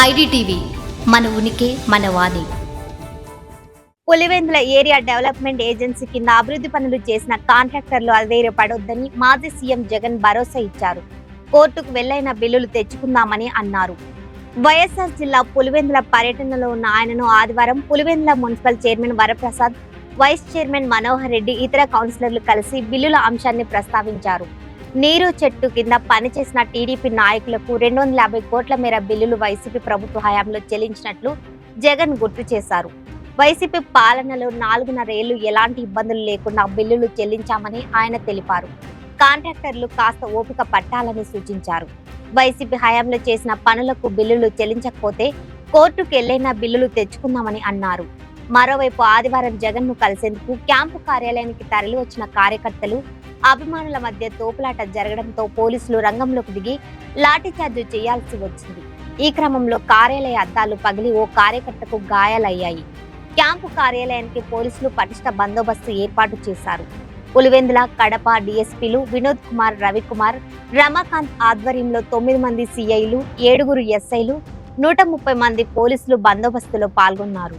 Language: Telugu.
ఐడిటీవీ మన ఉనికి మన వాణి. పులివెందుల ఏరియా డెవలప్మెంట్ ఏజెన్సీ కింద అభివృద్ధి పనులు చేసిన కాంట్రాక్టర్లు అధైర్యపడొద్దని మాజీ సీఎం జగన్ భరోసా ఇచ్చారు. కోర్టుకు వెళ్లైన బిల్లులు తెచ్చుకుందామని అన్నారు. వైఎస్ఆర్ జిల్లా పులివెందుల పర్యటనలో ఉన్న ఆయనను ఆదివారం Pulivendula municipal chairman Varaprasad, vice chairman Manohar Reddy, ఇతర కౌన్సిలర్లు కలిసి బిల్లుల అంశాన్ని ప్రస్తావించారు. నీరు చెట్టు కింద పనిచేసిన టీడీపీ నాయకులకు 250 కోట్ల మేర బిల్లులు వైసీపీ ప్రభుత్వ హయాంలో చెల్లించినట్లు జగన్ గుర్తు చేశారు. వైసీపీ పాలనలో 4.5 ఏళ్లు ఎలాంటి ఇబ్బందులు లేకుండా బిల్లులు చెల్లించామని ఆయన తెలిపారు. కాంట్రాక్టర్లు కాస్త ఓపిక పట్టాలని సూచించారు. వైసీపీ హయాంలో చేసిన పనులకు బిల్లులు చెల్లించకపోతే కోర్టుకు వెళ్లైనా బిల్లులు తెచ్చుకుందామని అన్నారు. మరోవైపు ఆదివారం జగన్ ను కలిసేందుకు క్యాంపు కార్యాలయానికి తరలి వచ్చిన కార్యకర్తలు, అభిమానుల మధ్య తోపులాట జరగడంతో పోలీసులు రంగంలోకి దిగి లాఠీచార్జ్ చేయాల్సి వచ్చింది. ఈ క్రమంలో కార్యాలయ అద్దాలు పగిలి ఓ కార్యకర్తకు గాయాలయ్యాయి. క్యాంపు కార్యాలయానికి పోలీసులు పటిష్ట బందోబస్తు ఏర్పాటు చేశారు. పులివెందుల, కడప డీఎస్పీలు వినోద్ కుమార్, రవికుమార్, రమాకాంత్ ఆధ్వర్యంలో 9 మంది సిఐలు, 7 ఎస్ఐలు, 130 మంది పోలీసులు బందోబస్తులో పాల్గొన్నారు.